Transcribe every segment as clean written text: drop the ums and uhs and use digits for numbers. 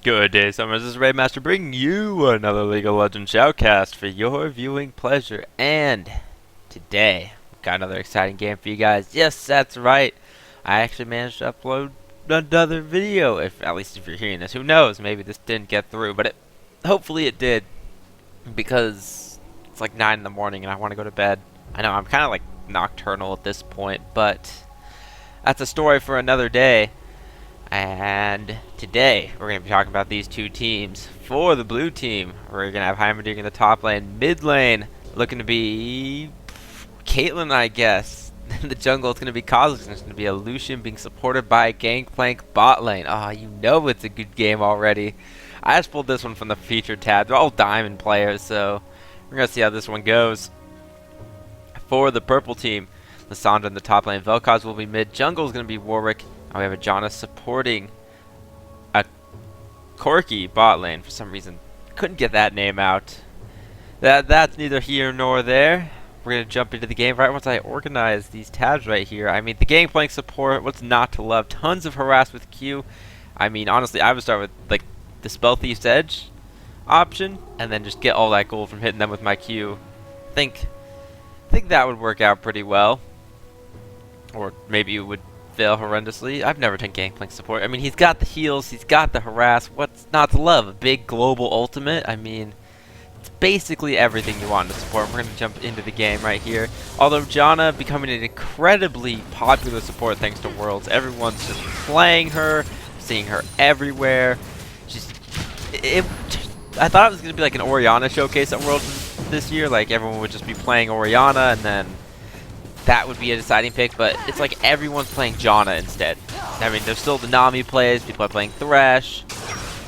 Good day, Summers. This is Raidmaster bringing you another League of Legends Shoutcast for your viewing pleasure. And today, we've got another exciting game for you guys. Yes, that's right. I actually managed to upload another video. At least if you're hearing this, who knows? Maybe this didn't get through, but hopefully it did, because it's like 9 in the morning and I want to go to bed. I know I'm kind of like nocturnal at this point, but that's a story for another day. And today, we're going to be talking about these two teams. For the blue team, we're going to have Heimerdinger in the top lane. Mid lane, looking to be Caitlyn, I guess. In the jungle, it's going to be Kha'Zix. It's going to be a Lucian being supported by Gangplank bot lane. Oh, you know it's a good game already. I just pulled this one from the featured tab. They're all diamond players, so we're going to see how this one goes. For the purple team, Lissandra in the top lane. Vel'Koz will be mid. Jungle is going to be Warwick. We have a Janna supporting a Corki bot lane. For some reason, couldn't get that name out. That's neither here nor there. We're going to jump into the game right once I organize these tabs right here. I mean, the Gangplank support, what's not to love? Tons of harass with Q. I mean, honestly, I would start with like the Spell Thief's Edge option, and then just get all that gold from hitting them with my Q. Think that would work out pretty well. Or maybe it would fail horrendously. I've never done Gangplank support. I mean, he's got the heals, he's got the harass. What's not to love? A big global ultimate? I mean, it's basically everything you want to support. We're going to jump into the game right here. Although Janna becoming an incredibly popular support thanks to Worlds. Everyone's just playing her, seeing her everywhere. I thought it was going to be like an Orianna showcase at Worlds this year. Like, everyone would just be playing Orianna, and then that would be a deciding pick, but it's like everyone's playing Janna instead. I mean, there's still the Nami plays, people are playing Thresh,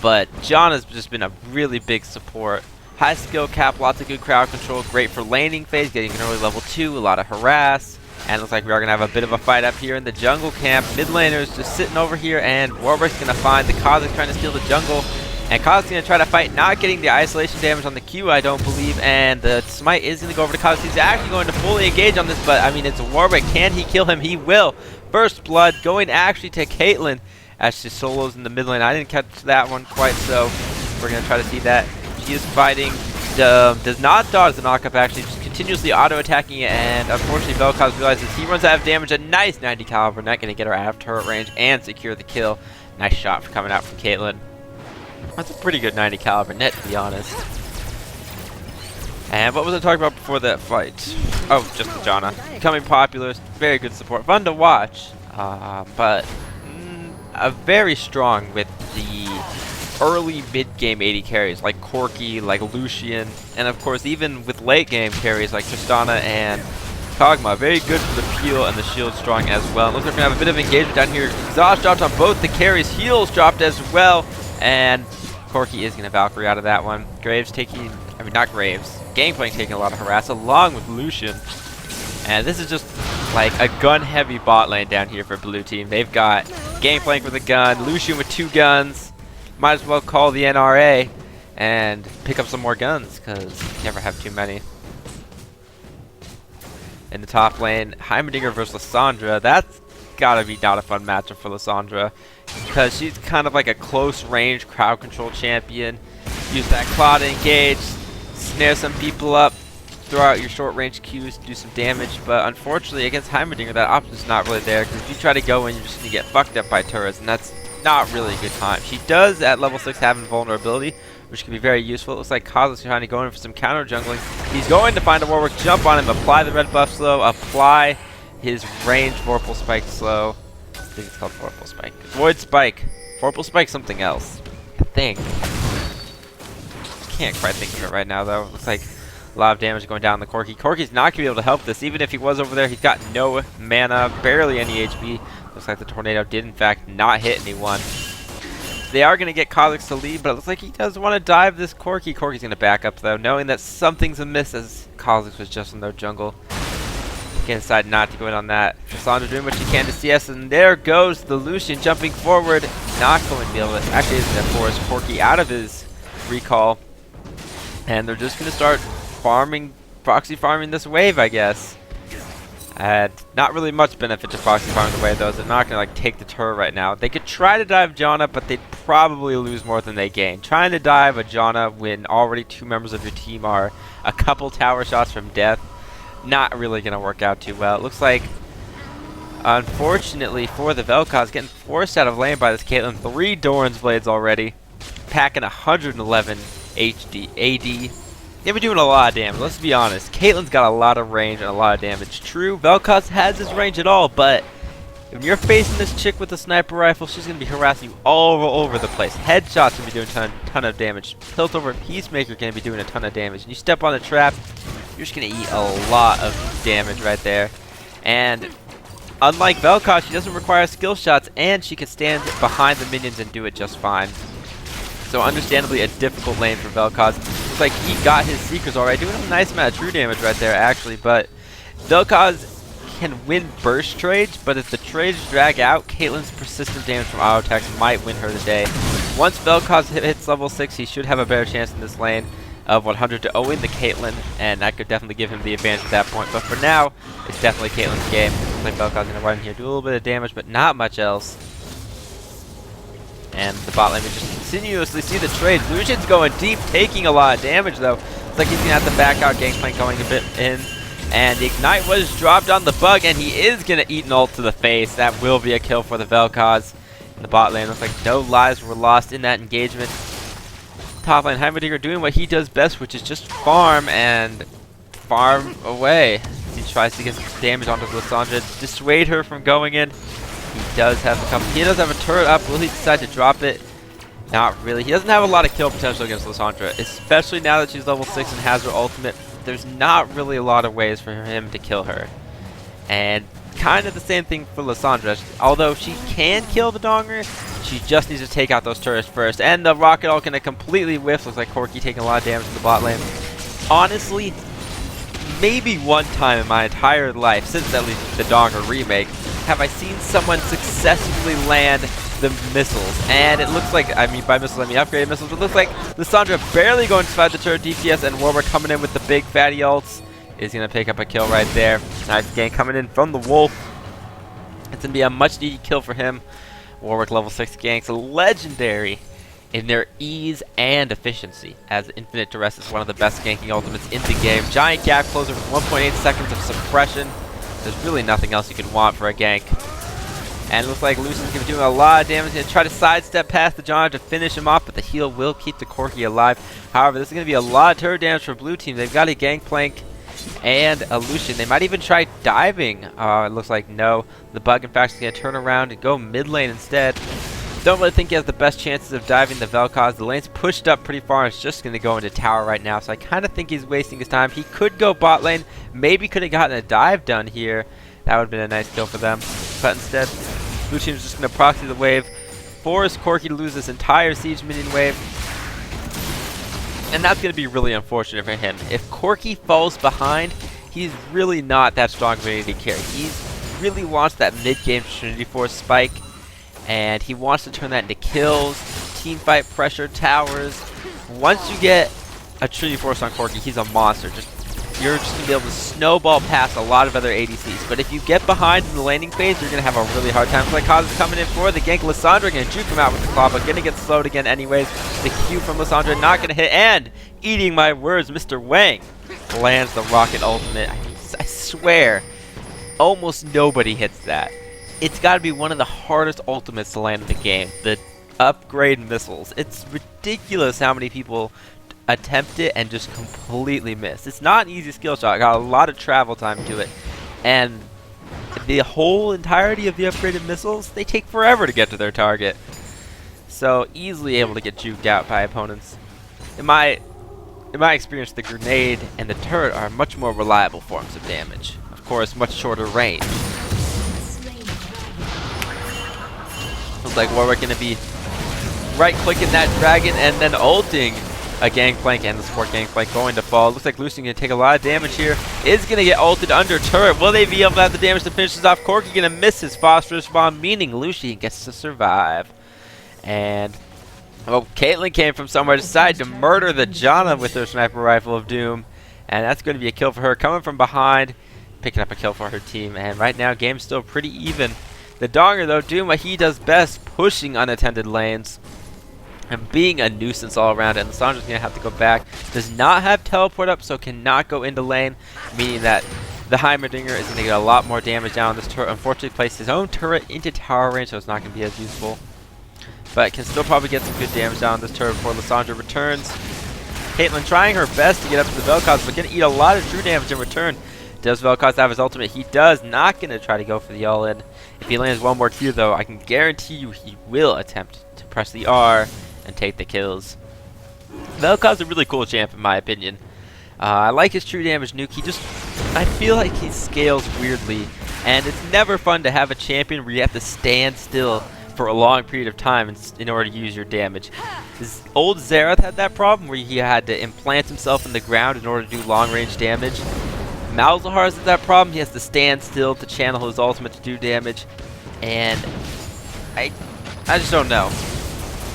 but Janna's just been a really big support. High skill cap, lots of good crowd control, great for laning phase, getting an early level 2, a lot of harass, and it looks like we are going to have a bit of a fight up here in the jungle camp. Mid laners just sitting over here, and Warwick's going to find the Kha'Zix trying to steal the jungle. And Kha'Zix's going to try to fight, not getting the isolation damage on the Q, I don't believe. And the smite is going to go over to Kha'Zix. He's actually going to fully engage on this, but I mean, it's Warwick. Can he kill him? He will. First blood going actually to Caitlyn as she solos in the mid lane. I didn't catch that one quite, so we're going to try to see that. She is fighting, does not dodge the knockup, actually, just continuously auto-attacking it. And unfortunately, Vel'Koz realizes he runs out of damage. A nice 90 caliber, not going to get her out of turret range and secure the kill. Nice shot for coming out from Caitlyn. That's a pretty good 90 caliber net, to be honest. And what was I talking about before that fight? Oh, just the Janna. Becoming popular, very good support. Fun to watch, but very strong with the early mid-game 80 carries, like Corki, like Lucian, and of course even with late-game carries like Tristana and Kog'Maw. Very good for the peel, and the shield strong as well. Looks like we're going to have a bit of engagement down here. Exhaust dropped on both the carries. Heals dropped as well. And Corki is going to Valkyrie out of that one. Graves taking, I mean, not Graves. Gangplank taking a lot of harass along with Lucian. And this is just like a gun-heavy bot lane down here for blue team. They've got Gangplank with a gun, Lucian with 2 guns. Might as well call the NRA and pick up some more guns, because you never have too many. In the top lane, Heimerdinger versus Lissandra. That's gotta be not a fun matchup for Lissandra, because she's kind of like a close range crowd control champion. Use that claw to engage, snare some people up, throw out your short range Qs to do some damage. But unfortunately against Heimerdinger, that option's not really there, because if you try to go in, you're just gonna get fucked up by turrets, and that's not really a good time. She does at level 6 have invulnerability, which can be very useful. It looks like Kha'Zix trying to go in for some counter jungling. He's going to find a Warwick, jump on him, apply the red buff slow, apply his range Vorpal Spike slow. I think it's called Vorpal Spike. Void Spike. Vorpal Spike something else, I think. Can't quite think of it right now, though. Looks like a lot of damage going down the Corki. Corki's not going to be able to help this. Even if he was over there, he's got no mana, barely any HP. Looks like the tornado did, in fact, not hit anyone. They are going to get Kha'Zix to lead, but it looks like he does want to dive this Corki. Corki's going to back up, though, knowing that something's amiss, as Kha'Zix was just in their jungle. He decided not to go in on that. Lissandra doing what she can to CS, and there goes the Lucian jumping forward. Not going to be able to, actually isn't going to force Corki out of his recall. And they're just going to start farming, proxy farming this wave, I guess. And not really much benefit to Proxy Farm in the way, though. They're not going to like take the turret right now. They could try to dive Janna, but they'd probably lose more than they gain. Trying to dive a Janna when already 2 members of your team are a couple tower shots from death, not really going to work out too well. It looks like, unfortunately for the Vel'Koz, getting forced out of lane by this Caitlyn. 3 Doran's Blades already, packing 111 HD AD. They've been doing a lot of damage, let's be honest. Caitlyn's got a lot of range and a lot of damage. True, Vel'Koz has his range at all, but when you're facing this chick with a sniper rifle, she's going to be harassing you all over the place. Headshots going to be doing a ton of damage. Piltover Peacemaker going to be doing a ton of damage. And you step on the trap, you're just going to eat a lot of damage right there. And unlike Vel'Koz, she doesn't require skill shots, and she can stand behind the minions and do it just fine. So understandably a difficult lane for Vel'Koz. Looks like he got his Seekers already, doing a nice amount of true damage right there actually, but Vel'Koz can win burst trades, but if the trades drag out, Caitlyn's persistent damage from auto attacks might win her the day. Once Vel'Koz hits level 6, he should have a better chance in this lane of 100 to 0 the Caitlyn, and that could definitely give him the advantage at that point, but for now, it's definitely Caitlyn's game. Looks like Vel'Koz's going to run in here, do a little bit of damage, but not much else. And the bot lane, we just continuously see the trades. Lucian's going deep, taking a lot of damage though. It's like he's going to have to back out, Gangplank going a bit in. And the Ignite was dropped on the Bug, and he is going to eat an ult to the face. That will be a kill for the Vel'Koz. In the bot lane, looks like no lives were lost in that engagement. Top lane, Heimerdinger doing what he does best, which is just farm and farm away. He tries to get some damage onto Lissandra, dissuade her from going in. He does have a turret up. Will he decide to drop it? Not really. He doesn't have a lot of kill potential against Lissandra, especially now that she's level 6 and has her ultimate. There's not really a lot of ways for him to kill her. And kind of the same thing for Lissandra. Although she can kill the Donger, she just needs to take out those turrets first. And the Rocket Ult gonna completely whiff. Looks like Corki taking a lot of damage in the bot lane. Honestly, maybe one time in my entire life, since at least the Donger remake, have I seen someone successfully land the missiles. And it looks like, I mean by missiles I mean upgraded missiles, it looks like Lissandra barely going to survive the turret DPS, and Warwick coming in with the big fatty ults is going to pick up a kill right there. Nice gank coming in from the Wolf. It's going to be a much needed kill for him. Warwick level 6 ganks, legendary in their ease and efficiency, as Infinite Duress is one of the best ganking ultimates in the game. Giant gap closer with 1.8 seconds of suppression. There's really nothing else you could want for a gank. And it looks like Lucian's going to be doing a lot of damage. He's going to try to sidestep past the John to finish him off, but the heal will keep the Corki alive. However, this is going to be a lot of turret damage for Blue Team. They've got a Gangplank and a Lucian. They might even try diving. It looks like no. The Bug, in fact, is going to turn around and go mid lane instead. Don't really think he has the best chances of diving the Vel'Koz. The lane's pushed up pretty far. It's just going to go into tower right now, so I kind of think he's wasting his time. He could go bot lane. Maybe could have gotten a dive done here. That would have been a nice kill for them. But instead, Blue Team's just going to proxy the wave, force Corki to lose this entire siege minion wave. And that's going to be really unfortunate for him. If Corki falls behind, he's really not that strong of an AD carry. He really wants that mid-game Trinity Force spike, and he wants to turn that into kills, team fight pressure, towers. Once you get a Trinity Force on Corki, he's a monster. You're just going to be able to snowball past a lot of other ADCs. But if you get behind in the landing phase, you're going to have a really hard time. So like Kaz is coming in for the gank. Lissandra going to juke him out with the claw, but going to get slowed again anyways. The Q from Lissandra not going to hit. And, eating my words, Mr. Wang lands the rocket ultimate. I swear, almost nobody hits that. It's got to be one of the hardest ultimates to land in the game. The upgrade missiles. It's ridiculous how many people attempt it and just completely miss. It's not an easy skill shot. Got a lot of travel time to it, and the whole entirety of the upgraded missiles, they take forever to get to their target. So easily able to get juked out by opponents. In my experience, the grenade and the turret are much more reliable forms of damage. Of course, much shorter range. Looks like Warwick going to be right-clicking that dragon and then ulting a Gangplank, and the support Gangplank going to fall. Looks like Lucian going to take a lot of damage here. Is going to get ulted under turret. Will they be able to have the damage to finish this off? Corki going to miss his phosphorus bomb, meaning Lucian gets to survive. And, well, Caitlyn came from somewhere, decided to murder the Janna with her sniper rifle of doom. And that's going to be a kill for her. Coming from behind, picking up a kill for her team. And right now, game's still pretty even. The Donger, though, doing what he does best, pushing unattended lanes and being a nuisance all around. And Lissandra's going to have to go back. Does not have teleport up, so cannot go into lane, meaning that the Heimerdinger is going to get a lot more damage down on this turret. Unfortunately, placed his own turret into tower range, so it's not going to be as useful. But can still probably get some good damage down on this turret before Lissandra returns. Caitlyn trying her best to get up to the Vel'Koz, but going to eat a lot of true damage in return. Does Vel'Koz have his ultimate? He does. Not going to try to go for the all-in. If he lands one more Q, though, I can guarantee you he will attempt to press the R and take the kills. Vel'Koz is a really cool champ, in my opinion. I like his true damage nuke. I feel like he scales weirdly, and it's never fun to have a champion where you have to stand still for a long period of time in order to use your damage. His old Xerath had that problem where he had to implant himself in the ground in order to do long range damage. Malzahar has that problem. He has to stand still to channel his ultimate to do damage, and I just don't know.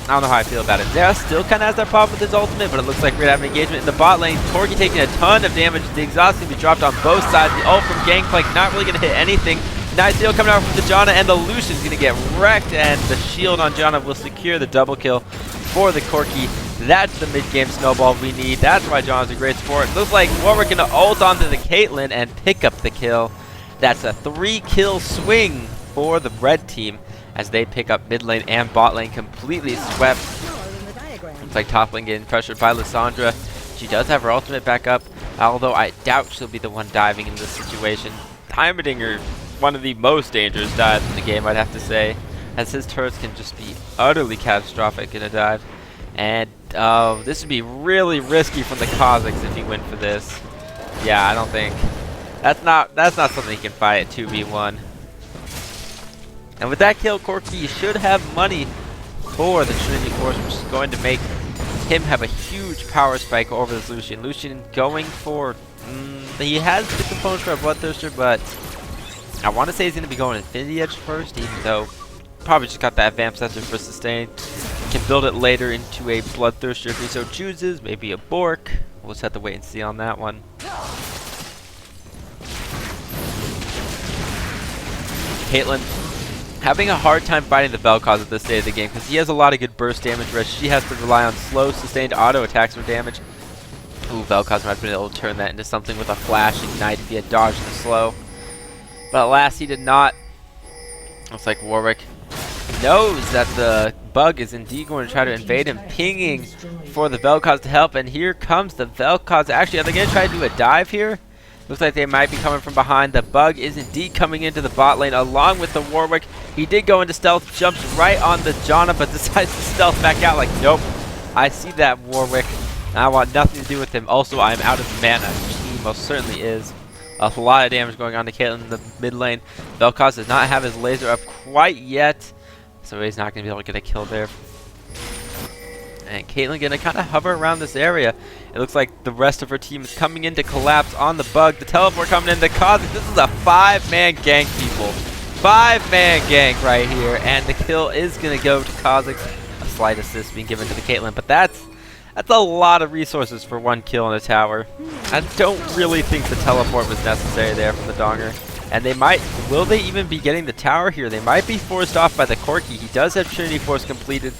I don't know how I feel about it. Xerath still kind of has that problem with his ultimate, but it looks like we're going to have an engagement in the bot lane. Corki taking a ton of damage. The exhaust going to be dropped on both sides. The ult from Gangplank not really going to hit anything. Nice deal coming out from the Janna, and the Lucian's going to get wrecked, and the shield on Janna will secure the double kill for the Corki. That's the mid-game snowball we need. That's why Janna's a great support. Looks like Warwick going to ult onto the Caitlyn and pick up the kill. That's a 3-kill swing for the red team as they pick up mid lane and bot lane completely swept. Looks like top lane getting pressured by Lissandra. She does have her ultimate back up, although I doubt she'll be the one diving in this situation. Heimerdinger, one of the most dangerous dives in the game, I'd have to say, as his turrets can just be utterly catastrophic in a dive. And this would be really risky from the Kazakhs if he went for this. Yeah, I don't think that's not something he can fight at 2v1. And with that kill, Corki should have money for the Trinity Force, which is going to make him have a huge power spike over this Lucian. Lucian going for he has the components for a Bloodthirster, but I want to say he's going to be going Infinity Edge first, even though probably just got that Vamp Sensor for sustain. Can build it later into a Bloodthirster if he so chooses, maybe a Bork. We'll just have to wait and see on that one. Caitlyn having a hard time fighting the Vel'Koz at this stage of the game because he has a lot of good burst damage, whereas she has to rely on slow, sustained auto attacks for damage. Ooh, Vel'Koz might have been able to turn that into something with a flash ignite if he had dodged the slow. But alas, he did not. Looks like Warwick knows that the bug is indeed going to try to invade him, pinging for the Vel'Koz to help, and here comes the Vel'Koz. Actually, are they going to try to do a dive here? Looks like they might be coming from behind. The bug is indeed coming into the bot lane along with the Warwick. He did go into stealth, jumps right on the Janna, but decides to stealth back out like, nope, I see that Warwick. I want nothing to do with him. Also, I'm out of mana, which he most certainly is. A lot of damage going on to Caitlyn in the mid lane. Vel'Koz does not have his laser up quite yet, so he's not going to be able to get a kill there. And Caitlyn going to kind of hover around this area. It looks like the rest of her team is coming in to collapse on the bug. The teleport coming in to Kha'Zix. This is a 5-man gank, people. 5-man gank right here. And the kill is going to go to Kha'Zix. A slight assist being given to the Caitlyn. But that's a lot of resources for one kill in a tower. I don't really think the teleport was necessary there from the Donger. And they might, will they even be getting the tower here? They might be forced off by the Corki. He does have Trinity Force completed.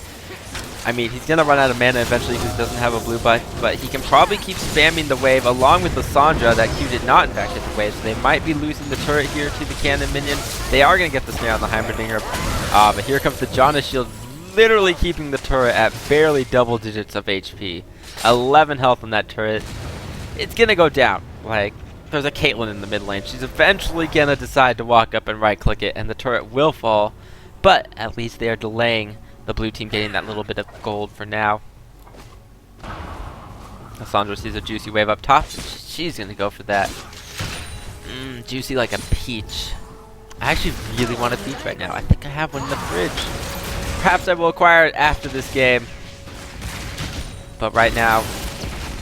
I mean, he's going to run out of mana eventually because he doesn't have a blue buff, but he can probably keep spamming the wave along with Lissandra. That Q did not, in fact, hit the wave, so they might be losing the turret here to the cannon minion. They are going to get the snare on the Heimerdinger, but here comes the Janna shield, literally keeping the turret at barely double digits of HP. 11 health on that turret. It's going to go down. Like, there's a Caitlyn in the mid lane. She's eventually going to decide to walk up and right-click it, and the turret will fall, but at least they are delaying the blue team getting that little bit of gold for now. Lissandra sees a juicy wave up top. She's going to go for that. Juicy like a peach. I actually really want a peach right now. I think I have one in the fridge. Perhaps I will acquire it after this game. But right now,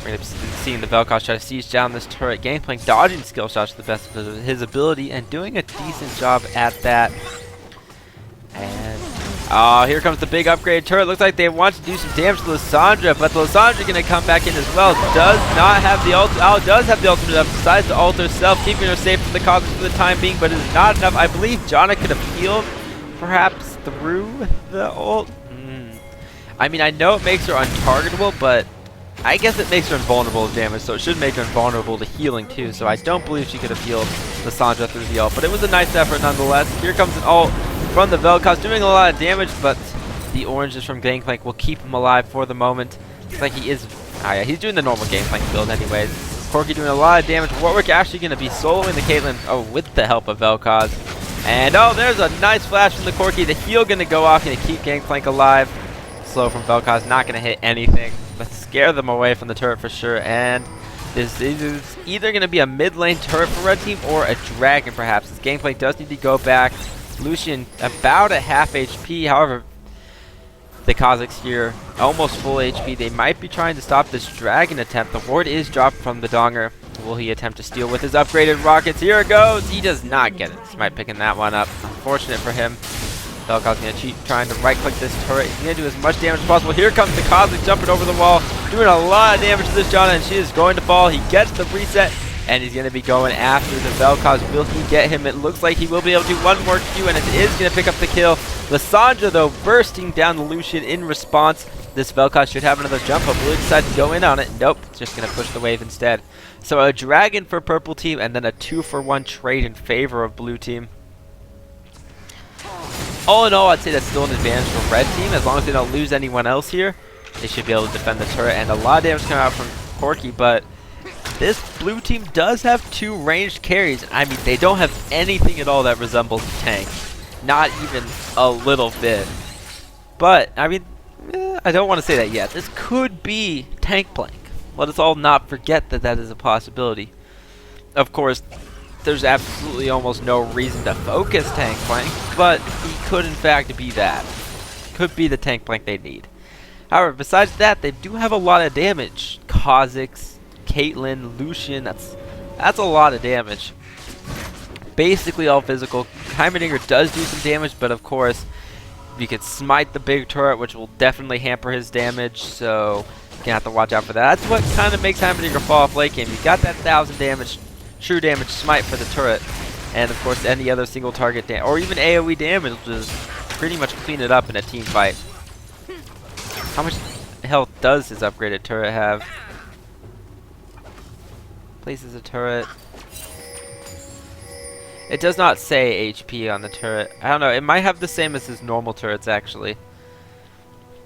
we're going to be seeing the Vel'Koz try to siege down this turret. Gangplank dodging skill shots to the best of his ability and doing a decent job at that. And Oh, here comes the big upgrade turret. Looks like they want to do some damage to Lissandra, but the Lissandra going to come back in as well. Does not have the ult. Oh, does have the ultimate up. Decides to ult herself, keeping her safe from the Cosmos for the time being, but it is not enough. I believe Janna could have healed, perhaps through the ult. I mean, I know it makes her untargetable, but I guess it makes her invulnerable to damage, so it should make her invulnerable to healing too. So I don't believe she could have healed Lissandra through the ult, but it was a nice effort nonetheless. Here comes an ult from the Vel'Koz, doing a lot of damage, but the oranges from Gangplank will keep him alive for the moment. Looks like he is... Ah, yeah, he's doing the normal Gangplank build anyways. Corki doing a lot of damage. Warwick actually going to be soloing the Caitlyn, oh, with the help of Vel'Koz. And, oh, there's a nice flash from the Corki. The heal going to go off, going to keep Gangplank alive. Slow from Vel'Koz, not going to hit anything, but scare them away from the turret for sure. And this is either going to be a mid lane turret for red team or a dragon perhaps. This Gangplank does need to go back. Lucian about at half HP. However, the Kazakhs here almost full HP. They might be trying to stop this dragon attempt. The ward is dropped from the Donger. Will he attempt to steal with his upgraded rockets? Here it goes. He does not get it. Smite picking that one up. Unfortunate for him. Vel'Koz going to cheat, trying to right click this turret. He's going to do as much damage as possible. Here comes the Kazakh jumping over the wall, doing a lot of damage to this Janna, and she is going to fall. He gets the reset, and he's going to be going after the Vel'Koz. Will he get him? It looks like he will be able to do one more Q, and it is going to pick up the kill. Lissandra, though, bursting down the Lucian in response. This Vel'Koz should have another jump up. Will he decide to go in on it? Nope, just going to push the wave instead. So a dragon for purple team, and then a 2-for-1 trade in favor of blue team. All in all, I'd say that's still an advantage for red team. As long as they don't lose anyone else here, they should be able to defend the turret. And a lot of damage coming out from Corki, but this blue team does have 2 ranged carries. I mean, they don't have anything at all that resembles a tank. Not even a little bit. But, I mean, I don't want to say that yet. This could be tank blank. Let us all not forget that that is a possibility. Of course, there's absolutely almost no reason to focus tank blank, but he could in fact be that. Could be the tank blank they need. However, besides that, they do have a lot of damage. Kazakhs, Caitlyn, Lucian, that's a lot of damage. Basically all physical. Heimerdinger does do some damage, but of course, you could smite the big turret, which will definitely hamper his damage, so you're gonna have to watch out for that. That's what kind of makes Heimerdinger fall off late game. You got that 1,000 damage. True damage smite for the turret, and of course any other single target damage, or even AoE damage will just pretty much clean it up in a team fight. How much health does his upgraded turret have? Places a turret. It does not say HP on the turret. I don't know, it might have the same as his normal turrets actually.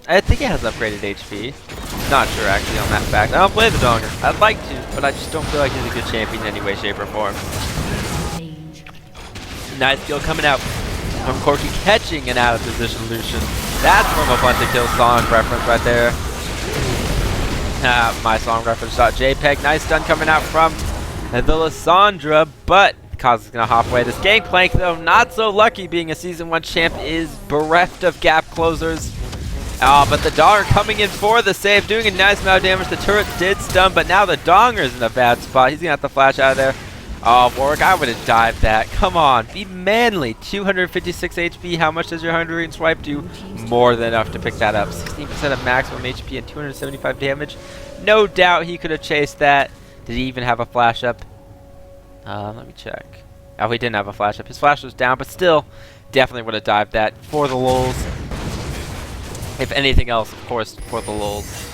I think it has upgraded HP. Not sure actually on that fact. I don't play the Donger. I'd like to, but I just don't feel like he's a good champion in any way, shape, or form. Nice kill coming out from Corki, catching an out of position Lucian. That's from a bunch of kill song reference right there. My song reference .jpg. Nice stun coming out from the Lissandra, but Kaz is gonna hop away. This Gangplank though, not so lucky, being a season 1 champ, is bereft of gap closers. But the Donger coming in for the save, doing a nice amount of damage. The turret did stun, but now the Donger's in a bad spot. He's going to have to flash out of there. Oh, Warwick, I would have dived that. Come on, be manly. 256 HP. How much does your Hungarian swipe do? More than enough to pick that up. 16% of maximum HP and 275 damage. No doubt he could have chased that. Did he even have a flash up? Let me check. Oh, he didn't have a flash up. His flash was down, but still, definitely would have dived that for the lulz. If anything else, of course, for the lulz.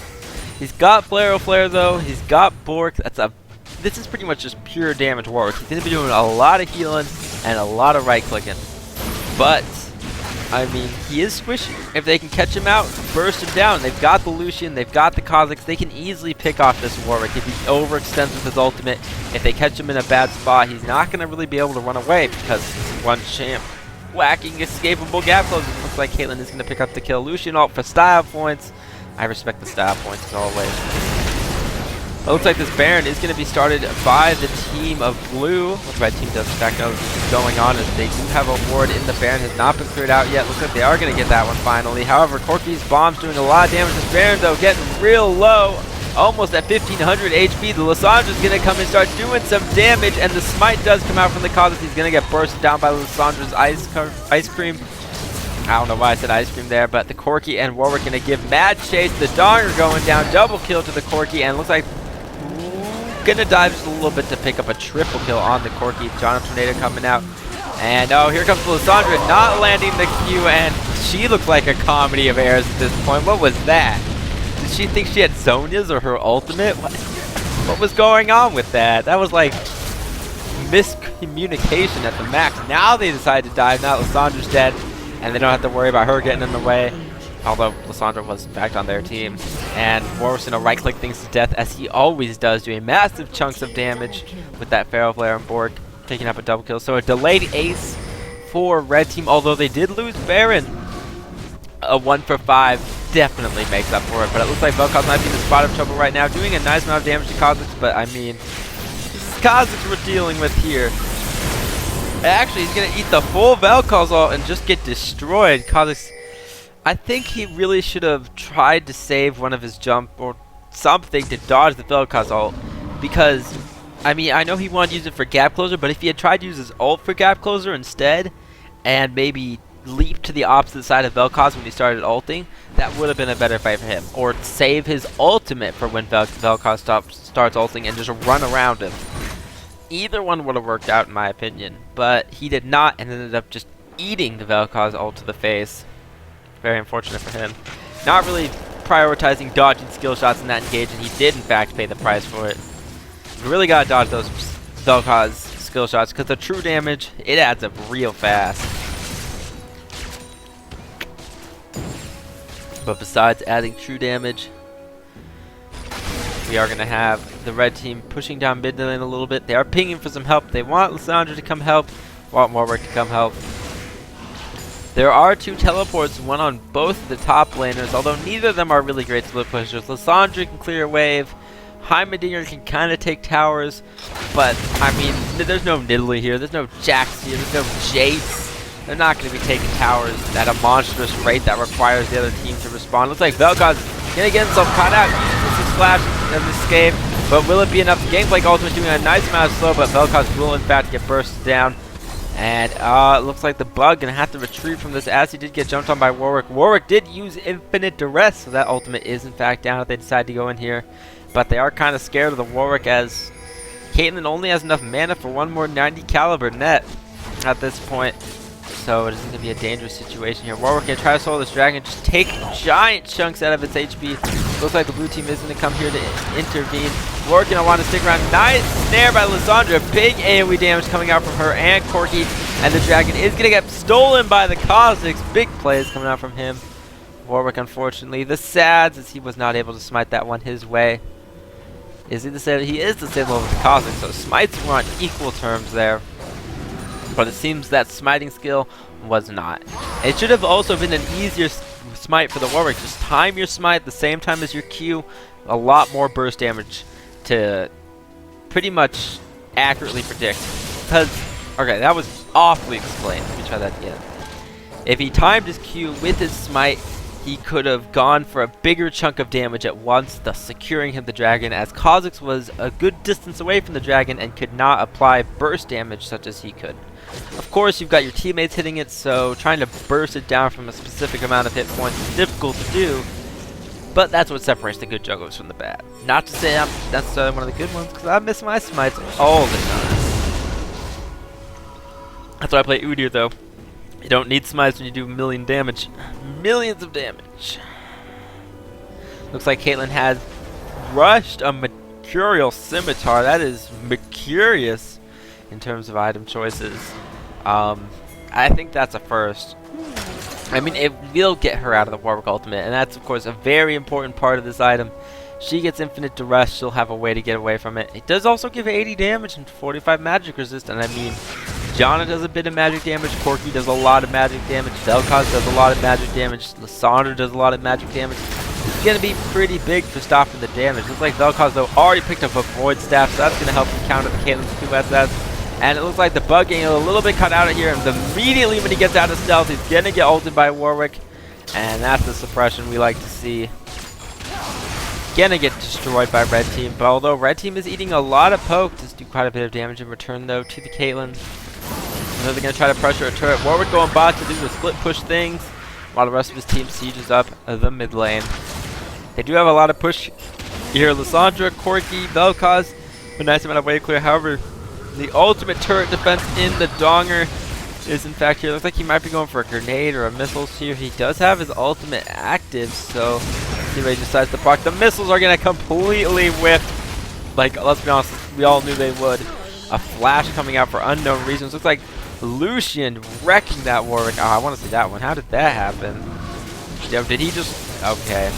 He's got Flare though. He's got Bork. This is pretty much just pure damage Warwick. He's going to be doing a lot of healing and a lot of right clicking. But, I mean, he is squishy. If they can catch him out, burst him down. They've got the Lucian. They've got the Kazakhs. They can easily pick off this Warwick if he overextends with his ultimate. If they catch him in a bad spot, he's not going to really be able to run away because he's one champ. Whacking escapable gap closes. Looks like Caitlyn is going to pick up the kill. Lucian ult for style points. I respect the style points as always. It looks like this Baron is going to be started by the team of blue. What the red team does stack knows what's going on as they do have a ward in the Baron. Has not been cleared out yet. Looks like they are going to get that one finally. However, Corki's bomb's doing a lot of damage. This Baron though getting real low. Almost at 1500 HP. The Lissandra's going to come and start doing some damage, and the smite does come out from the Kazakhs. He's going to get bursted down by Lissandra's ice cream. I don't know why I said ice cream there, but the Corki and Warwick going to give mad chase. The Donger going down, double kill to the Corki, and looks like going to dive just a little bit to pick up a triple kill on the Corki. Jonathan Tornado coming out. And oh, here comes Lysandra not landing the Q, and she looks like a comedy of errors at this point. What was that? Did she think she had Zhonya's or her ultimate? What was going on with that? That was like miscommunication at the max. Now they decide to dive. Now Lysandra's dead, and they don't have to worry about her getting in the way. Although Lysandra was in fact on their team. And Warwick's going to right-click things to death, as he always does, doing massive chunks of damage with that Pharaoh Flare on board, picking up a double kill. So a delayed ace for Red Team, although they did lose Baron. A 1 for 5 definitely makes up for it, but it looks like Vel'Koz might be in the spot of trouble right now, doing a nice amount of damage to Kha'Zix, but I mean, this is Kha'Zix we're dealing with here. Actually, he's going to eat the full Vel'Koz ult and just get destroyed. Kha'Zix, I think he really should have tried to save one of his jump or something to dodge the Vel'Koz ult, because, I mean, I know he wanted to use it for gap closer, but if he had tried to use his ult for gap closer instead, and maybe leap to the opposite side of Vel'Koz when he started ulting, that would have been a better fight for him. Or save his ultimate for when Vel'Koz starts ulting and just run around him. Either one would have worked out in my opinion, but he did not and ended up just eating the Vel'Koz ult to the face. Very unfortunate for him. Not really prioritizing dodging skill shots in that engage, and he did in fact pay the price for it. You really gotta dodge those Vel'Koz skill shots, because the true damage, it adds up real fast. But besides adding true damage, we are going to have the red team pushing down mid lane a little bit. They are pinging for some help. They want Lysandra to come help, want Warwick to come help. There are 2 teleports, one on both of the top laners, although neither of them are really great split pushers. Lysandra can clear a wave. Heimerdinger can kind of take towers, but I mean, there's no Nidalee here, there's no Jax here, there's no Jace. They're not going to be taking towers at a monstrous rate that requires the other team to respond. Looks like Vel'Koz going to get himself caught out, uses his flash and escape, but will it be enough? Gameplay Ultimate doing a nice amount of slow, but Vel'Koz will in fact get bursted down. And it looks like the Bug going to have to retreat from this, as he did get jumped on by Warwick. Warwick did use Infinite Duress, so that ultimate is in fact down if they decide to go in here. But they are kind of scared of the Warwick, as Caitlyn only has enough mana for one more 90 caliber net at this point. So it is going to be a dangerous situation here. Warwick going to try to solo this dragon, just take giant chunks out of its HP. Looks like the blue team is going to come here to intervene. Warwick going to want to stick around. Nice snare by Lysandra. Big AoE damage coming out from her and Corki. And the dragon is going to get stolen by the Kha'Zix. Big plays coming out from him. Warwick, unfortunately, the sads, as he was not able to smite that one his way. Is he the same? He is the same level as the Kha'Zix, so smites were on equal terms there. But it seems that smiting skill was not. It should have also been an easier smite for the Warwick. Just time your smite the same time as your Q. A lot more burst damage to pretty much accurately predict. Because, okay, that was awfully explained. Let me try that again. If he timed his Q with his smite, he could have gone for a bigger chunk of damage at once, thus securing him the dragon, as Kha'Zix was a good distance away from the dragon and could not apply burst damage such as he could. Of course, you've got your teammates hitting it, so trying to burst it down from a specific amount of hit points is difficult to do, but that's what separates the good jugglers from the bad. Not to say I'm necessarily one of the good ones, because I miss my smites all the time. That's why I play Udyr, though. You don't need smites when you do million damage. Millions of damage. Looks like Caitlyn has rushed a Mercurial Scimitar. That is mercurious in terms of item choices. I think that's a first. I mean, it will get her out of the Warwick ultimate, and that's of course a very important part of this item. She gets infinite duress, she'll have a way to get away from it. It does also give 80 damage and 45 magic resist, and I mean, Janna does a bit of magic damage, Corki does a lot of magic damage, Vel'Koz does a lot of magic damage, Lysandra does a lot of magic damage. It's going to be pretty big for stopping the damage. Looks like Vel'Koz, though, already picked up a Void Staff, so that's going to help him counter the Caitlyn's 2 SS. And it looks like the Bug getting a little bit cut out of here, and immediately when he gets out of stealth, he's going to get ulted by Warwick. And that's the suppression we like to see. Gonna get destroyed by red team, but although red team is eating a lot of poke, does do quite a bit of damage in return though to the Caitlyn. I know they're gonna try to pressure a turret. Warwick going bot to do the split push things. while the rest of his team sieges up the mid lane. They do have a lot of push here. Lissandra, Corki, Vel'Koz, a nice amount of wave clear. However, the ultimate turret defense in the Donger is in fact here. Looks like he might be going for a grenade or a missiles here. He does have his ultimate active, so see what he decides to proc. The missiles are going to completely whiff. Like, let's be honest, we all knew they would. A flash coming out for unknown reasons. Looks like Lucian wrecking that Warwick. Oh, I want to see that one. How did that happen? Yo, did he just... Okay.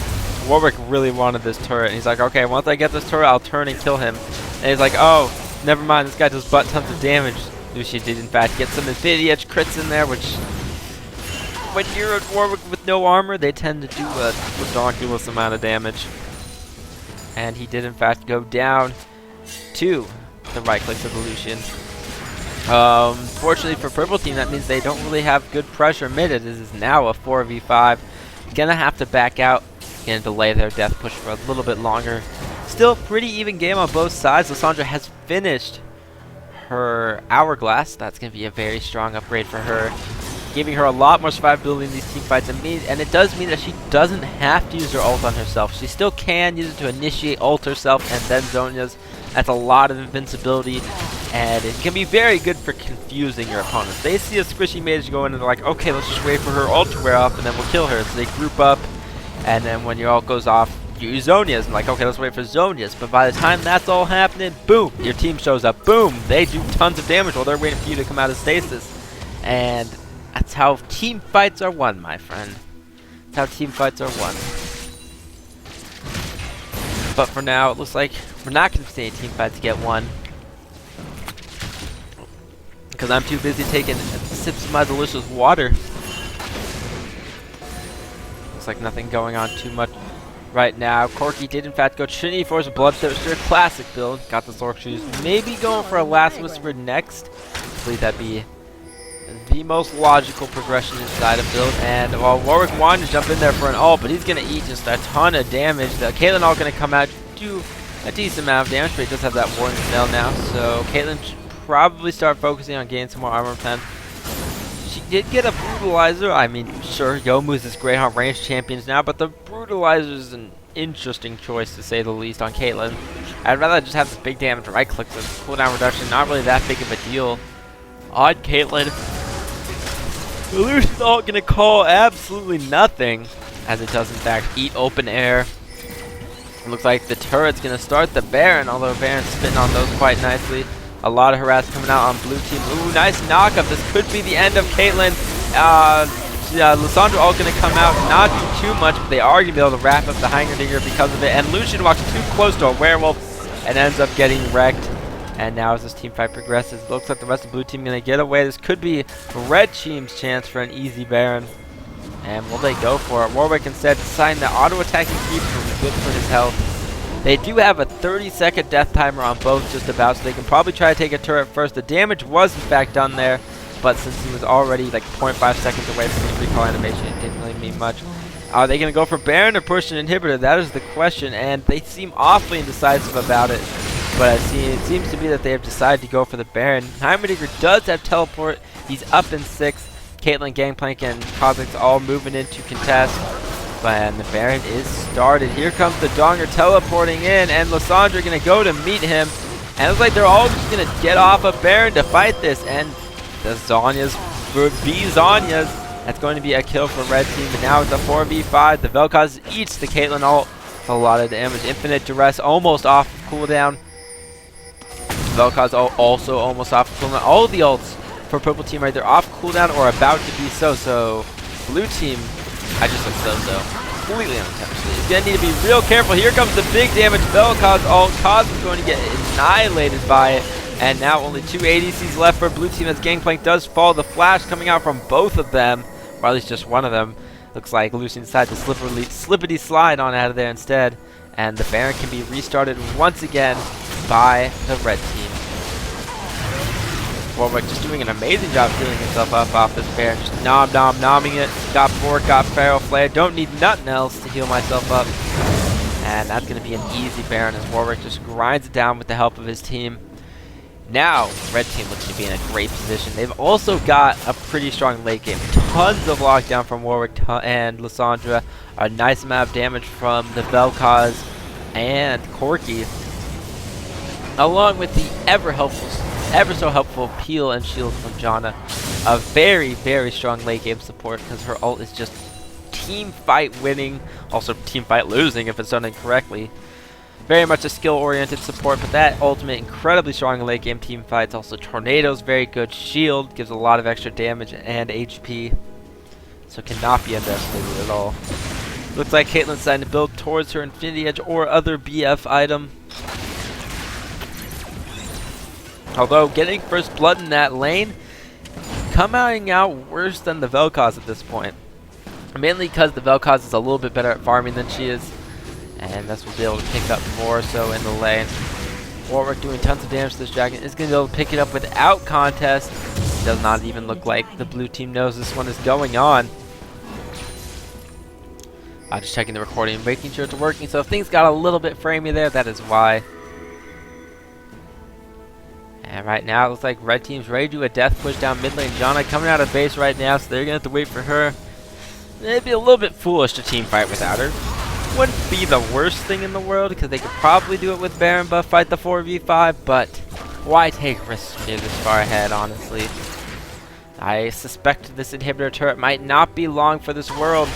Warwick really wanted this turret. And he's like, okay, once I get this turret, I'll turn and kill him. And he's like, oh, never mind. This guy does butt tons of damage. Lucian did, in fact, get some Infinity Edge crits in there, which... When you're a Warwick with no armor, they tend to do a ridiculous amount of damage. And he did, in fact, go down to the right clicks of the Lucian. Fortunately for purple team, that means they don't really have good pressure mid. It is now a 4v5. Gonna have to back out. Gonna delay their death push for a little bit longer. Still pretty even game on both sides. Lissandra has finished her Hourglass. That's gonna be a very strong upgrade for her, giving her a lot more survivability in these team fights, and it does mean that she doesn't have to use her ult on herself. She still can use it to initiate ult herself and then Zhonya's. That's a lot of invincibility, and it can be very good for confusing your opponents. They see a squishy mage go in and they're like, okay, let's just wait for her ult to wear off and then we'll kill her. So they group up, and then when your ult goes off, you use Zhonya's, and like, okay, let's wait for Zhonya's. But by the time that's all happening, boom, your team shows up. Boom, they do tons of damage while they're waiting for you to come out of stasis. And that's how team fights are won, my friend. That's how team fights are won. But for now, it looks like we're not going to see any team fights get won, because I'm too busy taking sips of my delicious water. Looks like nothing going on too much right now. Corki did in fact go Trinity Force Bloodthirster, classic build. Got the Zork Shoes. Maybe going for a Last Whisper next. I believe that'd be the most logical progression inside a build. And while Warwick wanted to jump in there for an ult, but he's going to eat just a ton of damage. The Caitlyn ult going to come out, do a decent amount of damage, but he does have that Warden spell now. So Caitlyn should probably start focusing on getting some more armor 10. She did get a Brutalizer. I mean, sure, Youmu's this Greyhound range champions now, but the Brutalizer is an interesting choice to say the least on Caitlyn. I'd rather just have the big damage right clicks with cooldown reduction. Not really that big of a deal on Caitlyn. Lucian's ult gonna call absolutely nothing, as it does in fact eat open air. It looks like the turret's gonna start the Baron, although Baron's spitting on those quite nicely. A lot of harass coming out on blue team. Ooh, nice knockup. This could be the end of Caitlyn. Lissandra ult gonna come out, not do too much, but they are gonna be able to wrap up the Hanger Dinger because of it. And Lucian walks too close to a werewolf and ends up getting wrecked. And now as this team fight progresses, it looks like the rest of the blue team going to get away. This could be red team's chance for an easy Baron. And will they go for it? Warwick instead deciding that auto-attacking creeps will be good for his health. They do have a 30-second death timer on both just about, so they can probably try to take a turret first. The damage was in fact done there, but since he was already like 0.5 seconds away from his recall animation, it didn't really mean much. Are they going to go for Baron or push an inhibitor? That is the question, and they seem awfully indecisive about it. But it seems to be that they have decided to go for the Baron. Heimerdinger does have teleport. He's up in 6. Caitlyn, Gangplank, and Kha'Zix all moving in to contest. And the Baron is started. Here comes the Donger teleporting in, and Lissandra going to go to meet him. And it looks like they're all just going to get off of Baron to fight this. And the Zhonya's would be Zhonya's. That's going to be a kill for red team. And now it's a 4v5. The Vel'Koz eats the Caitlyn ult. That's a lot of damage. Infinite Duress almost off of cooldown. Vel'Koz also almost off cooldown. All of the ults for purple team are either off cooldown or about to be so. So blue team, I just said so. Completely unintentionally. He's going to need to be real careful. Here comes the big damage. Vel'Koz ult. Kaz is going to get annihilated by it. And now only 2 ADCs left for blue team as Gangplank does fall. The flash coming out from both of them, or at least just one of them. Looks like Lucian decided to slippity slide on out of there instead. And the Baron can be restarted once again by the red team. Warwick just doing an amazing job healing himself up off this Baron. Just nomming it. Got Bork, got Feral Flare. Don't need nothing else to heal myself up. And that's going to be an easy Baron as Warwick just grinds it down with the help of his team. Now, red team looks to be in a great position. They've also got a pretty strong late game. Tons of lockdown from Warwick and Lysandra. A nice amount of damage from the Vel'Koz and Corki. Along with the ever so helpful peel and shield from Janna. A very, very strong late game support because her ult is just team fight winning. Also team fight losing if it's done incorrectly. Very much a skill-oriented support, but that ultimate incredibly strong in late-game team fights. Also, Tornado's very good. Shield gives a lot of extra damage and HP, so cannot be underestimated at all. Looks like Caitlyn's deciding to build towards her Infinity Edge or other BF item. Although, getting first blood in that lane, coming out worse than the Vel'Koz at this point. Mainly because the Vel'Koz is a little bit better at farming than she is. And this will be able to pick up more so in the lane. Warwick doing tons of damage to this dragon is going to be able to pick it up without contest. Does not even look like the blue team knows this one is going on. Just checking the recording and making sure it's working. So if things got a little bit framey there, that is why. And right now it looks like red team's ready to do a death push down mid lane. Janna coming out of base right now, so they're going to have to wait for her. It'd be a little bit foolish to team fight without her. Wouldn't be the worst thing in the world because they could probably do it with Baron buff, fight the 4v5, but why take risks when you're this far ahead, honestly? I suspect this inhibitor turret might not be long for this world,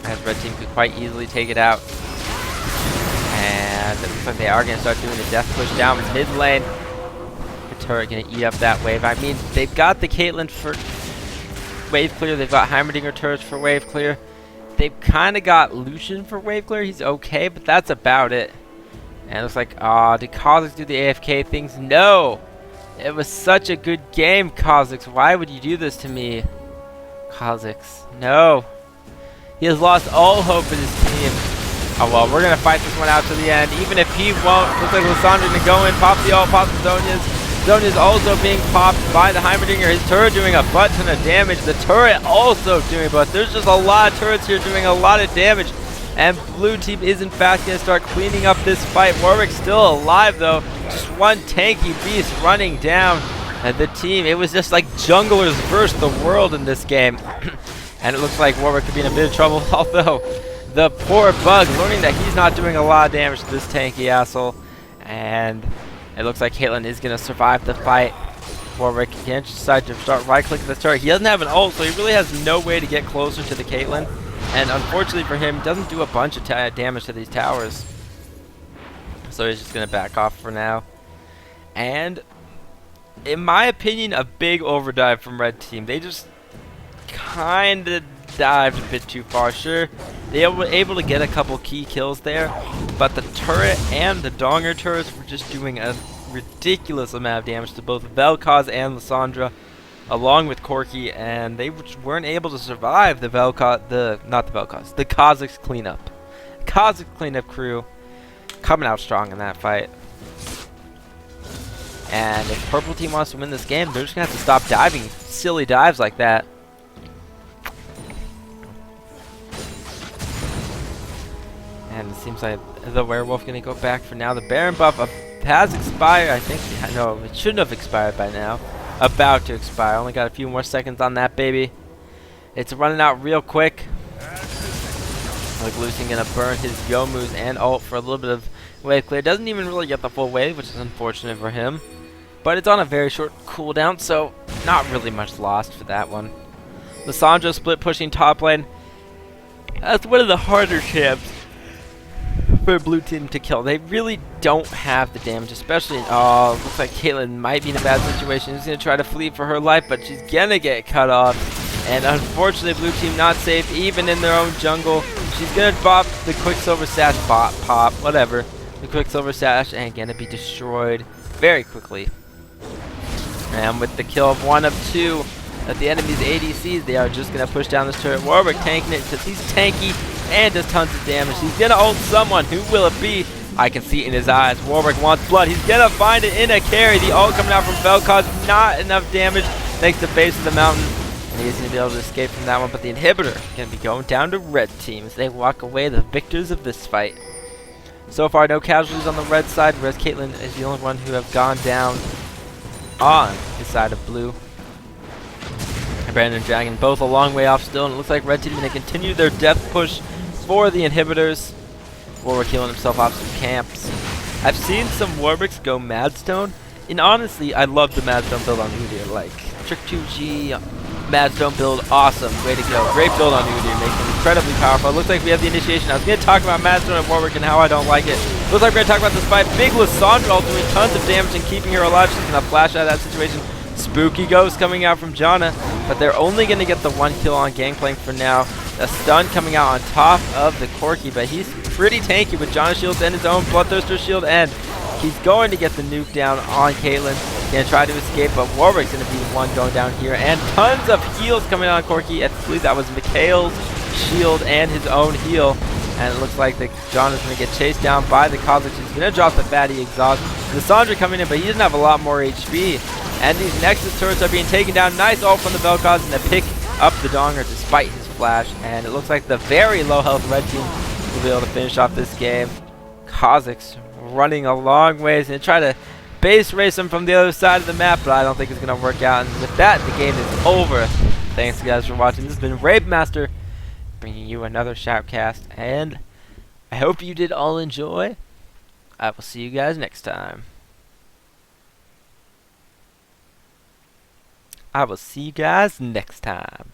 as red team could quite easily take it out. And it looks like they are going to start doing a death push down mid lane. The turret going to eat up that wave. I mean, they've got the Caitlyn for wave clear, they've got Heimerdinger turrets for wave clear. They've kind of got Lucian for wave clear. He's okay, but that's about it. And it looks like, did Kha'Zix do the AFK things? No! It was such a good game, Kha'Zix. Why would you do this to me? Kha'Zix, no. He has lost all hope in his team. Oh well, we're going to fight this one out to the end. Even if he won't, looks like Lysandra going to go in, pop the ult, pop the Zhonya's. Zhonya's also being popped by the Heimerdinger. His turret doing a butt ton of damage. The turret also doing, but there's just a lot of turrets here doing a lot of damage. And blue team is in fact going to start cleaning up this fight. Warwick's still alive though. Just one tanky beast running down the team. It was just like junglers versus the world in this game. And it looks like Warwick could be in a bit of trouble. Although the poor Bug learning that he's not doing a lot of damage to this tanky asshole. And it looks like Caitlyn is going to survive the fight. Warwick again decides to start right-clicking the turret. He doesn't have an ult, so he really has no way to get closer to the Caitlyn. And unfortunately for him, he doesn't do a bunch of damage to these towers. So he's just going to back off for now. And, in my opinion, a big overdive from red team. They just kind of dived a bit too far. Sure, they were able to get a couple key kills there, but the turret and the Donger turrets were just doing a ridiculous amount of damage to both Vel'Koz and Lysandra, along with Corki, and they weren't able to survive the Kha'Zix cleanup. Kha'Zix cleanup crew coming out strong in that fight. And if purple team wants to win this game, they're just going to have to stop diving silly dives like that. And it seems like the werewolf going to go back for now. The Baron buff has expired. I think, no, it shouldn't have expired by now. About to expire. Only got a few more seconds on that baby. It's running out real quick. Like Lucian going to burn his Youmu's and ult for a little bit of wave clear. Doesn't even really get the full wave, which is unfortunate for him. But it's on a very short cooldown, so not really much lost for that one. Lysandra split pushing top lane. That's one of the harder champs for blue team to kill. They really don't have the damage, especially in, looks like Caitlyn might be in a bad situation. She's going to try to flee for her life, but she's going to get cut off. And unfortunately, blue team not safe, even in their own jungle. She's going to pop the Quicksilver Sash, pop, whatever. The Quicksilver Sash, and going to be destroyed very quickly. And with the kill of 1 of 2 at the enemy's ADCs, they are just going to push down this turret. Warwick tanking it because he's tanky and does tons of damage. He's going to ult someone. Who will it be? I can see it in his eyes. Warwick wants blood. He's going to find it in a carry. The ult coming out from Vel'Koz, not enough damage. Thanks to base of the mountain. And he's going to be able to escape from that one. But the inhibitor going to be going down to red team as they walk away the victors of this fight. So far, no casualties on the red side, whereas Caitlyn is the only one who have gone down on his side of blue. Brandon and Dragon both a long way off still, and it looks like red team going to continue their death push for the inhibitors. Warwick healing himself off some camps. I've seen some Warwicks go Madstone, and honestly, I love the Madstone build on Udyr. Like, Trick 2G, Madstone build, awesome, way to go. Great build on Udyr, makes him incredibly powerful. It looks like we have the initiation. I was going to talk about Madstone and Warwick and how I don't like it. Looks like we're going to talk about this fight. Big Lissandra doing tons of damage and keeping her alive. She's going to flash out of that situation. Spooky Ghost coming out from Janna, but they're only going to get the 1 kill on Gangplank for now. A stun coming out on top of the Corki, but he's pretty tanky with Janna shields and his own Bloodthirster shield, and he's going to get the nuke down on Caitlyn. Gonna try to escape, but Warwick's going to be the one going down here, and tons of heals coming out on Corki. I believe that was Mikhail's shield and his own heal, and it looks like the Janna's going to get chased down by the Kha'Zix. He's going to drop the fatty exhaust. Lissandra coming in, but he doesn't have a lot more HP. And these Nexus turrets are being taken down. Nice ult from the Vel'Koz, and they pick up the Donger despite his flash. And it looks like the very low health red team will be able to finish off this game. Kha'Zix running a long ways and try to base race him from the other side of the map, but I don't think it's going to work out. And with that, the game is over. Thanks guys for watching. This has been Ravemaster bringing you another Shoutcast, and I hope you did all enjoy. I will see you guys next time. I will see you guys next time.